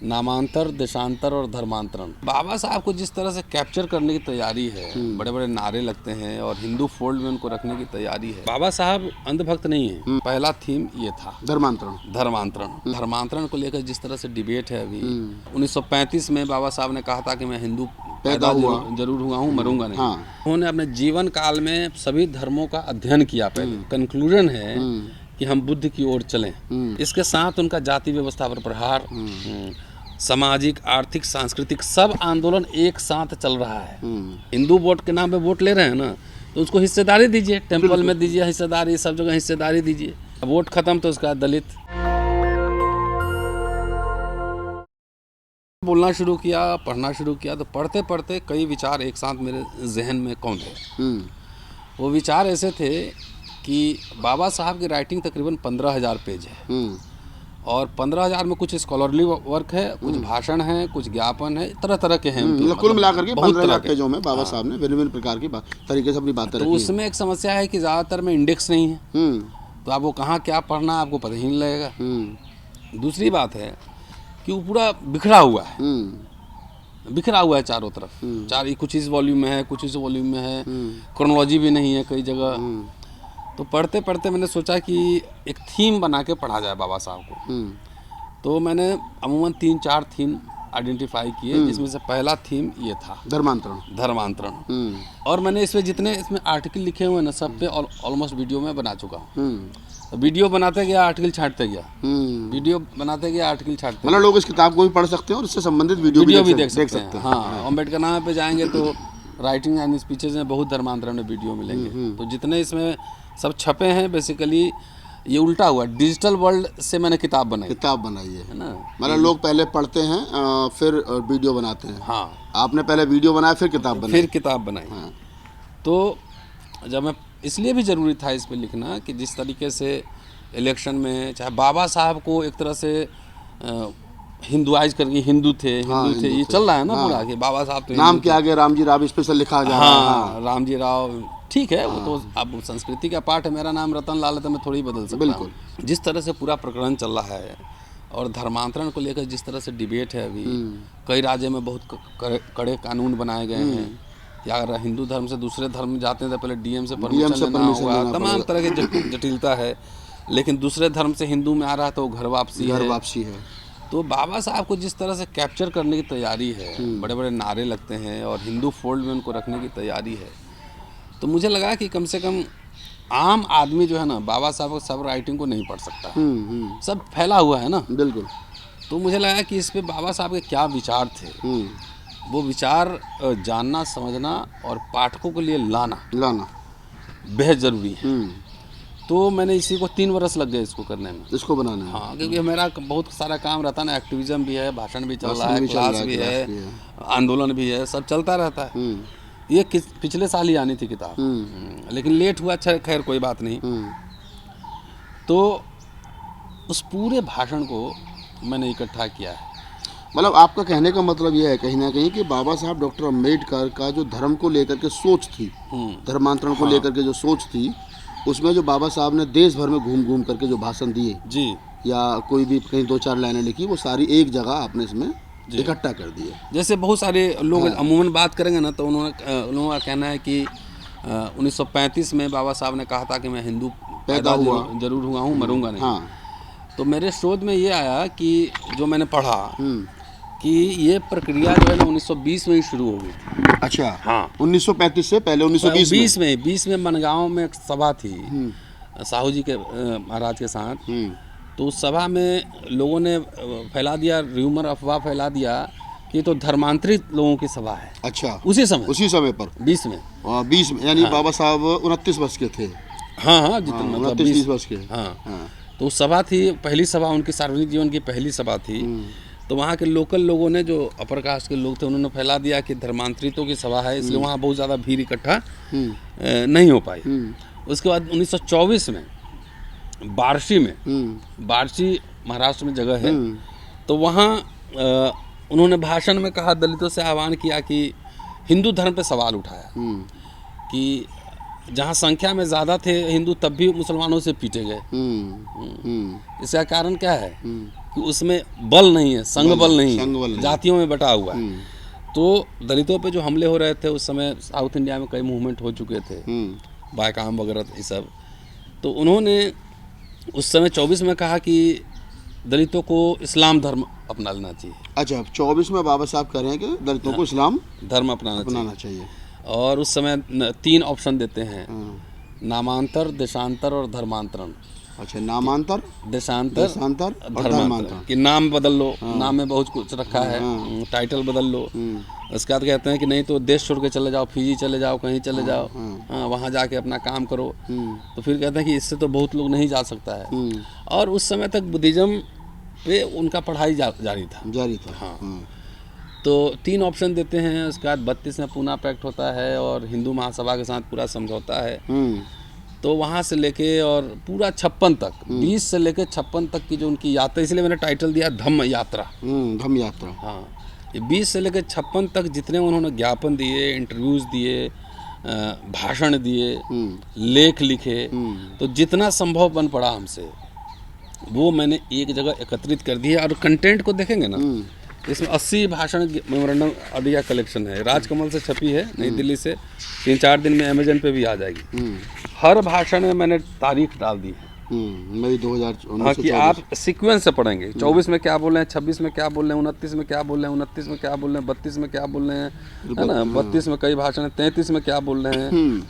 नामांतर, देशांतर और धर्मांतरण। बाबा साहब को जिस तरह से कैप्चर करने की तैयारी है, बड़े बड़े नारे लगते हैं और हिंदू फोल्ड में उनको रखने की तैयारी है। बाबा साहब अंधभक्त नहीं है। पहला थीम ये था धर्मांतरण को लेकर जिस तरह से डिबेट है अभी। 1935 में बाबा साहब ने कहा था कि मैं हिंदू पैदा जरूर हुआ हूँ, मरूंगा नहीं। उन्होंने अपने जीवन काल में सभी धर्मों का अध्ययन किया। पहले कंक्लूजन है कि हम बुद्ध की ओर चलें। इसके साथ उनका जाति व्यवस्था पर प्रहार, सामाजिक, आर्थिक, सांस्कृतिक सब आंदोलन एक साथ चल रहा है। हिंदू वोट के नाम पे वोट ले रहे हैं ना, तो उसको हिस्सेदारी दीजिए, टेम्पल में दीजिए हिस्सेदारी, सब जगह हिस्सेदारी दीजिए। वोट खत्म तो उसका दलित। बोलना शुरू किया, पढ़ना शुरू किया, तो पढ़ते पढ़ते कई विचार एक साथ मेरे जहन में कौन थे। वो विचार ऐसे थे कि बाबा साहब की राइटिंग तकरीबन 15,000 पेज है और 15,000 में कुछ स्कॉलरली वर्क है, कुछ भाषण है, कुछ ज्ञापन है, तरह तरह के हैं। कुल मिलाकर के 15,000 पेजों में बाबा साहब ने भिन्न प्रकार की तरीके से अपनी बातें रखी। तो उसमें एक समस्या है कि ज़्यादातर में इंडेक्स नहीं है, तो आपको कहाँ क्या पढ़ना आपको पता ही नहीं लगेगा। दूसरी बात है कि वो पूरा बिखरा हुआ है चारों तरफ। कुछ इस वॉल्यूम में है, कुछ इस वॉल्यूम में है, क्रोनोलॉजी भी नहीं है कई जगह। तो पढ़ते पढ़ते मैंने सोचा कि एक थीम बना के पढ़ा जाए बाबा साहब को। तो मैंने अमूमन 3-4 थीम आइडेंटिफाई किए, जिसमें से पहला थीम ये था धर्मांतरण। और मैंने इसमें जितने इसमें आर्टिकल लिखे हुए ना, सब पे ऑलमोस्ट वीडियो में बना चुका हूँ। वीडियो बनाते गया, आर्टिकल छांटते गया, वीडियो बनाते गया, आर्टिकल छांटते। मतलब लोग इस किताब को भी पढ़ सकते हैं और इससे संबंधित वीडियो भी देख सकते हैं। हाँ, अम्बेडकर नाम पे जाएंगे तो राइटिंग एंड स्पीचेज में बहुत धर्मांतरण में वीडियो मिलेंगे। तो जितने इसमें सब छपे हैं, बेसिकली ये उल्टा हुआ, डिजिटल वर्ल्ड से मैंने किताब बनाई है ना। मतलब लोग पहले पढ़ते हैं फिर वीडियो बनाते हैं। हाँ, आपने पहले वीडियो बनाया फिर किताब बनाई। हाँ। तो जब मैं इसलिए भी ज़रूरी था इस पर लिखना कि जिस तरीके से इलेक्शन में चाहे बाबा साहब को एक तरह से हिंदुआइज करके हिंदू थे ये चल रहा है ना पूरा, कि बाबा साहब तो नाम के आगे रामजी राव स्पेशल लिखा जा रहा है। रामजी राव ठीक है, वो तो अब संस्कृति का पाठ है। मेरा नाम रतन लाल है तो मैं थोड़ी बदल सकता हूँ। जिस तरह से पूरा प्रकरण चल रहा है और धर्मांतरण को लेकर जिस तरह से डिबेट है अभी, कई राज्यों में बहुत कड़े कानून बनाए गए हैं कि अगर हिंदू धर्म से दूसरे धर्म में जाते हैं तो पहले डीएम से परमिशन लेना होगा, तमाम तरह की जटिलता है। लेकिन दूसरे धर्म से हिंदू में आ रहा है तो घर वापसी है। तो बाबा साहब को जिस तरह से कैप्चर करने की तैयारी है, बड़े बड़े नारे लगते हैं और हिंदू फोल्ड में उनको रखने की तैयारी है, तो मुझे लगा कि कम से कम आम आदमी जो है ना, बाबा साहब को सब राइटिंग को नहीं पढ़ सकता, सब फैला हुआ है ना। बिल्कुल। तो मुझे लगा कि इस पे बाबा साहब के क्या विचार थे, वो विचार जानना, समझना और पाठकों के लिए लाना बेहद ज़रूरी है। तो मैंने इसी को 3 वर्ष लग गए इसको करने में, इसको बनाने में। हाँ, क्योंकि मेरा बहुत सारा काम रहता है ना, एक्टिविज्म भी है, भाषण भी चल रहा है, क्लास भी है, आंदोलन भी है, सब चलता रहता है। ये पिछले साल ही आनी थी किताब, लेकिन लेट हुआ, अच्छा खैर कोई बात नहीं। तो उस पूरे भाषण को मैंने इकट्ठा किया है। मतलब आपका कहने का मतलब यह है कहीं ना कहीं कि बाबा साहब डॉक्टर अम्बेडकर का जो धर्म को लेकर के सोच थी, धर्मांतरण को लेकर के जो सोच थी, उसमें जो बाबा साहब ने देश भर में घूम घूम करके जो भाषण दिए जी, या कोई भी कहीं 2-4 लाइनें लिखी, वो सारी एक जगह आपने इसमें इकट्ठा कर दिए। जैसे बहुत सारे लोग अमूमन बात करेंगे ना, तो उन्होंने का कहना है कि 1935 में बाबा साहब ने कहा था कि मैं हिंदू पैदा जरूर हुआ हूँ, मरूंगा नहीं। तो मेरे शोध में ये आया कि जो मैंने पढ़ा कि ये प्रक्रिया जो है ना 1920 में ही शुरू हो गई। अच्छा, हाँ, 1935 से पहले 1920 में मनगांव में एक सभा थी साहू जी के महाराज के साथ। तो उस सभा में लोगों ने फैला दिया, र्यूमर, अफवाह फैला दिया कि तो धर्मांतरित लोगों की सभा है। अच्छा, उसी समय पर 20 में यानी बाबा साहब 29 वर्ष के थे। हाँ, जितना मतलब 29 वर्ष के। हाँ, तो उस सभा थी, पहली सभा उनकी सार्वजनिक जीवन की पहली सभा थी। तो वहाँ के लोकल लोगों ने, जो अपर कास्ट के लोग थे, उन्होंने फैला दिया कि धर्मांतरितों की सभा है, इसलिए वहाँ बहुत ज़्यादा भीड़ इकट्ठा नहीं हो पाई। उसके बाद 1924 में बार्शी महाराष्ट्र में जगह है, तो वहाँ उन्होंने भाषण में कहा, दलितों से आह्वान किया कि हिंदू धर्म पे सवाल उठाया कि जहाँ संख्या में ज़्यादा थे हिंदू तब भी मुसलमानों से पीटे गए। इसका कारण क्या है कि उसमें बल नहीं है, संघ बल नहीं है, जातियों में बटा हुआ है। तो दलितों पे जो हमले हो रहे थे उस समय साउथ इंडिया में कई मूवमेंट हो चुके थे, बायकाम वगैरह ये सब, तो उन्होंने उस समय 24 में कहा कि दलितों को इस्लाम धर्म अपना लेना चाहिए। अच्छा, 24 में बाबा साहब कह रहे हैं कि दलितों को इस्लाम धर्म अपनाना चाहिए। और उस समय 3 ऑप्शन देते हैं, नामांतर, देशांतर और धर्मांतरण। अच्छा, नामांतर, देशांतर और धर्मांतरण, कि नाम बदल लो, नाम में बहुत कुछ रखा है, टाइटल बदल लो। उसके बाद कहते हैं कि नहीं तो देश छोड़ के चले जाओ, फिजी चले जाओ, कहीं चले जाओ, वहाँ जाके अपना काम करो। तो फिर कहते हैं कि इससे तो बहुत लोग नहीं जा सकता है। और उस समय तक बुद्धिज़्म पे उनका पढ़ाई जारी था। हाँ। तो 3 ऑप्शन देते हैं। उसके बाद 32 में पूना पैक्ट होता है और हिंदू महासभा के साथ पूरा समझौता है। तो वहाँ से लेके और पूरा 56 तक, 20 से लेके 56 तक की जो उनकी यात्रा, इसलिए मैंने टाइटल दिया धम्म यात्रा। धम्म यात्रा। हाँ, ये 20 से लेके 56 तक जितने उन्होंने ज्ञापन दिए, इंटरव्यूज़ दिए, भाषण दिए, लेख लिखे, तो जितना संभव बन पड़ा हमसे वो मैंने एक जगह एकत्रित कर दिया। और कंटेंट को देखेंगे ना, इसमें 80 भाषण मेमोरेंडम ऑडियो कलेक्शन है, राजकमल से छपी है, नई दिल्ली से, 3-4 दिन में अमेजन पे भी आ जाएगी। हर भाषण में मैंने तारीख डाल दी है, मई 2019। हाँ, कि आप सीक्वेंस से पढ़ेंगे, 24 में क्या बोल रहे हैं, 26 में क्या बोल रहे हैं, 29 में क्या बोल रहे हैं, 29 में क्या बोल रहे हैं, 32 में क्या बोल रहे हैं, है ना, 32 में कई भाषण है, 33 में क्या बोल रहे हैं।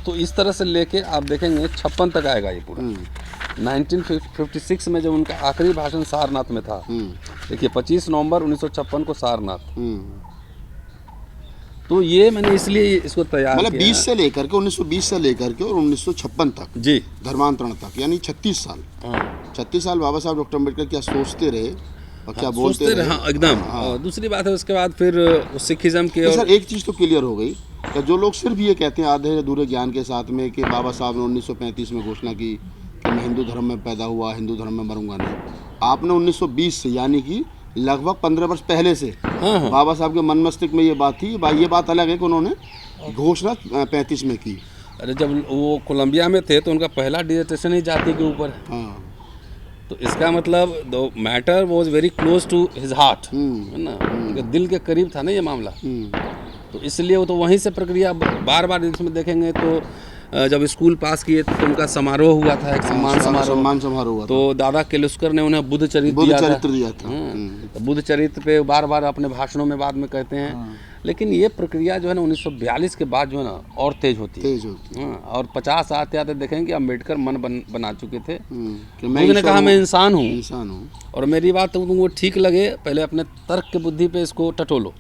तो इस तरह से लेके आप देखेंगे 56 तक आएगा ये पूरा। 1956 में जब उनका आखिरी भाषण सारनाथ में था, देखिए 25 नवंबर 1956 को सारनाथ। तो ये मैंने इसलिए इसको तैयार मतलब किया, 20 से लेकर के 1920 से लेकर के और 1956 तक जी, धर्मांतरण तक, यानी 36 साल। 36 साल बाबा साहब डॉक्टर अम्बेडकर क्या सोचते रहे और क्या बोलते रहे। हाँ, एकदम। और दूसरी बात है उसके बाद फिर सिखिज्म के, और सर एक चीज़ तो क्लियर हो गई कि जो लोग सिर्फ ये कहते हैं आधे अधूरे ज्ञान के साथ में कि बाबा साहब ने 1935 में घोषणा की कि मैं हिंदू धर्म में पैदा हुआ, हिंदू धर्म में मरूंगा नहीं, आपने 1920 से यानी कि लगभग 15 वर्ष पहले से बाबा साहब के मन मस्तिष्क में ये बात थी। ये बात अलग है कि उन्होंने घोषणा 35 में की। अरे जब वो कोलंबिया में थे तो उनका पहला डिसर्टेशन ही जाति के ऊपर है। तो इसका मतलब the matter was very close to his heart, है ना, उनके दिल के करीब था ना ये मामला। तो इसलिए वो तो वहीं से प्रक्रिया बार बार इसमें देखेंगे। तो जब स्कूल पास किए तो उनका समारोह हुआ था, एक सम्मान समारोह हुआ। तो दादा केलुस्कर ने उन्हें बुद्ध चरित्र दिया था। तो बुद्ध चरित्र पे बार बार अपने भाषणों में बाद में कहते हैं। लेकिन ये प्रक्रिया जो है ना 1942 के बाद जो है ना और तेज होती है। और 50 आते आते देखेंगे अम्बेडकर मन बना चुके थे। उन्होंने कहा मैं इंसान हूँ और मेरी बात तुमको ठीक लगे, पहले अपने तर्क के बुद्धि पे इसको टटोलो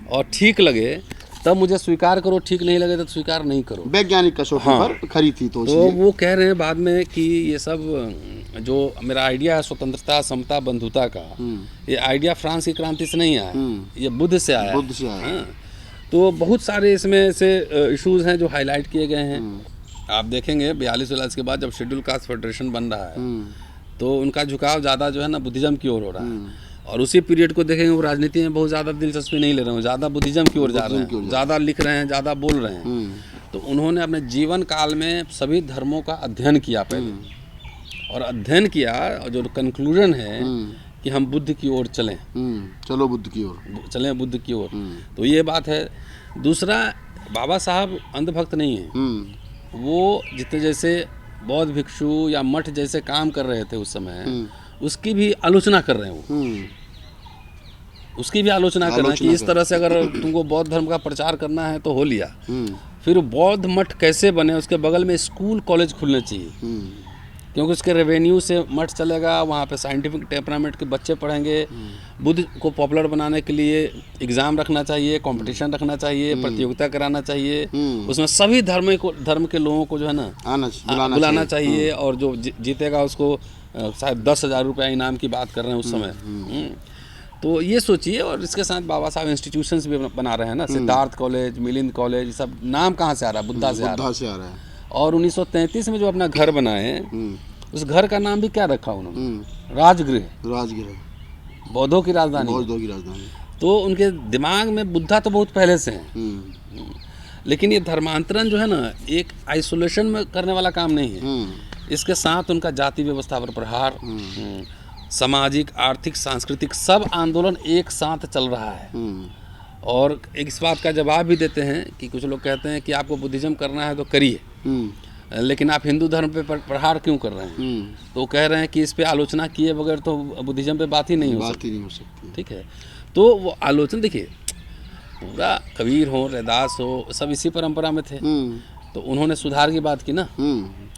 और ठीक लगे तब मुझे स्वीकार करो, ठीक नहीं लगे तो स्वीकार नहीं करो। वैज्ञानिक कसौटी पर खरी थी। तो वो कह रहे हैं बाद में कि ये सब जो मेरा आइडिया है स्वतंत्रता, समता, बंधुता का, ये आइडिया फ्रांस की क्रांति से नहीं आया, ये बुद्ध से आया। तो बहुत सारे इसमें से इश्यूज हैं जो हाईलाइट किए गए हैं। आप देखेंगे 42 के बाद जब शेड्यूल कास्ट फेडरेशन बन रहा है तो उनका झुकाव ज़्यादा जो है ना बुद्धिज़्म की ओर हो रहा है। और उसी पीरियड को देखेंगे वो राजनीति में बहुत ज़्यादा दिलचस्पी नहीं ले रहे हैं, ज़्यादा बुद्धिज़्म की ओर जा रहे हैं, ज़्यादा लिख रहे हैं, ज़्यादा बोल रहे हैं। तो उन्होंने अपने जीवन काल में सभी धर्मों का अध्ययन किया पहले, और अध्ययन किया और जो कंक्लूजन है कि हम बुद्ध की ओर चलें, चलो बुद्ध की ओर चलें, बुद्ध की ओर। तो ये बात है। दूसरा, बाबा साहब अंधभक्त नहीं है। वो जितने जैसे बौद्ध भिक्षु या मठ जैसे काम कर रहे थे उस समय, उसकी भी आलोचना कर रहे हैं वो, उसकी भी आलोचना कर रहे हैं कि इस तरह से अगर तुमको बौद्ध धर्म का प्रचार करना है तो हो लिया। फिर बौद्ध मठ कैसे बने, उसके बगल में स्कूल कॉलेज खुलने चाहिए, क्योंकि उसके रेवेन्यू से मठ चलेगा, वहाँ पे साइंटिफिक टेम्परामेंट के बच्चे पढ़ेंगे। बुद्ध को पॉपुलर बनाने के लिए एग्ज़ाम रखना चाहिए, कंपटीशन रखना चाहिए, प्रतियोगिता कराना चाहिए, उसमें सभी धर्म के लोगों को जो है ना बुलाना चाहिए, और जो जीतेगा उसको शायद 10,000 रुपया इनाम की बात कर रहे हैं उस समय। तो ये सोचिए। और इसके साथ बाबा साहब इंस्टीट्यूशंस भी बना रहे हैं ना, सिद्धार्थ कॉलेज, मिलिंद कॉलेज, सब नाम कहाँ से आ रहा है, बुद्धा से आ रहा है। और 1933 में जो अपना घर बनाए, उस घर का नाम भी क्या रखा उन्होंने, राजगृह, बौद्धों की राजधानी। तो उनके दिमाग में बुद्धा तो बहुत पहले से हैं, लेकिन ये धर्मांतरण जो है ना एक आइसोलेशन में करने वाला काम नहीं है। इसके साथ उनका जाति व्यवस्था पर प्रहार, सामाजिक, आर्थिक, सांस्कृतिक सब आंदोलन एक साथ चल रहा है। और एक इस बात का जवाब भी देते हैं कि कुछ लोग कहते हैं कि आपको बुद्धिज्म करना है तो करिए, लेकिन आप हिंदू धर्म पे प्रहार क्यों कर रहे हैं? तो वो कह रहे हैं कि इस पे आलोचना किए बगैर तो बुद्धिज्म पे बात ही नहीं हो सकती। ठीक है, तो वो आलोचना देखिए, पूरा कबीर हो, रैदास हो, सब इसी परंपरा में थे। तो उन्होंने सुधार की बात की ना,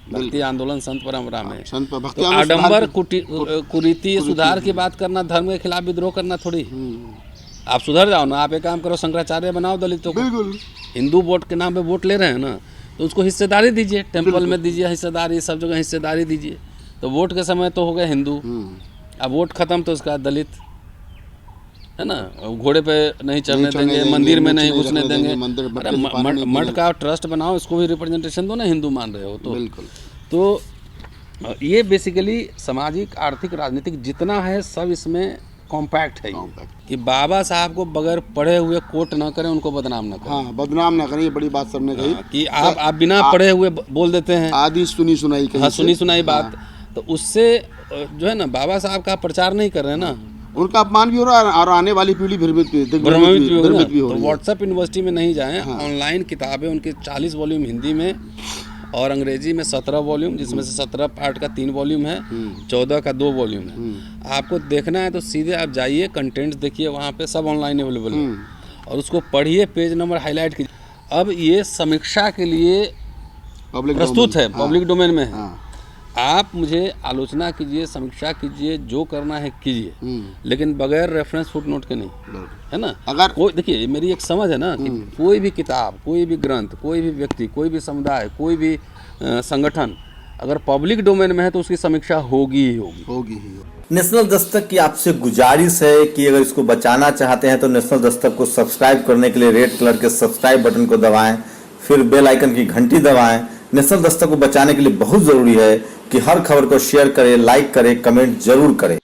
भक्ति आंदोलन संत परंपरा में। तो आडंबर कुरीति सुधार की बात करना धर्म के खिलाफ विद्रोह करना थोड़ी। आप सुधर जाओ ना, आप एक काम करो, शंकराचार्य बनाओ दलितों को। हिंदू वोट के नाम पे वोट ले रहे हैं ना, तो उसको हिस्सेदारी दीजिए, टेम्पल में दीजिए हिस्सेदारी, सब जगह हिस्सेदारी दीजिए। तो वोट के समय तो हो गए हिंदू, अब वोट खत्म तो उसका दलित, है ना, घोड़े पे नहीं चढ़ने देंगे, मंदिर में नहीं घुसने देंगे। अरे मठ का ट्रस्ट बनाओ, इसको भी रिप्रेजेंटेशन दो ना, हिंदू मान रहे हो तो। तो ये बेसिकली सामाजिक, आर्थिक, राजनीतिक जितना है सब इसमें कॉम्पैक्ट है कि बाबा साहब को बगैर पढ़े हुए कोट ना करें, उनको बदनाम ना करें। हाँ, बदनाम ना करें, ये बड़ी बात सबने कही कि आप बिना पढ़े हुए बोल देते हैं, आदि सुनी सुनाई कहीं। हाँ, सुनी सुनाई बात। तो उससे जो है ना बाबा साहब का प्रचार नहीं कर रहे हैं ना, उनका अपमान भी हो रहा है और आने वाली पीढ़ी भ्रमित भी हो रही है। तो व्हाट्सएप यूनिवर्सिटी में नहीं जाएं, ऑनलाइन किताबें उनके 40 वॉल्यूम हिंदी में और अंग्रेजी में 17 वॉल्यूम, जिसमें से 17 पार्ट का 3 वॉल्यूम है, 14 का 2 वॉल्यूम है। आपको देखना है तो सीधे आप जाइए, कंटेंट्स देखिए, वहाँ पे सब ऑनलाइन अवेलेबल है और उसको पढ़िए, पेज नंबर हाईलाइट कीजिए। अब ये समीक्षा के लिए प्रस्तुत है, पब्लिक डोमेन में है। आप मुझे आलोचना कीजिए, समीक्षा कीजिए, जो करना है कीजिए, लेकिन बगैर रेफरेंस फुटनोट के नहीं, है ना। अगर कोई देखिए, मेरी एक समझ है ना कि कोई भी किताब, कोई भी ग्रंथ, कोई भी व्यक्ति, कोई भी समुदाय, कोई भी संगठन अगर पब्लिक डोमेन में है तो उसकी समीक्षा होगी ही होगी। नेशनल दस्तक की आपसे गुजारिश है कि अगर इसको बचाना चाहते हैं तो नेशनल दस्तक को सब्सक्राइब करने के लिए रेड कलर के सब्सक्राइब बटन को दबाएं, फिर बेल आइकन की घंटी दबाएं। नेशनल दस्तक को बचाने के लिए बहुत जरूरी है कि हर खबर को शेयर करें, लाइक करें, कमेंट जरूर करें।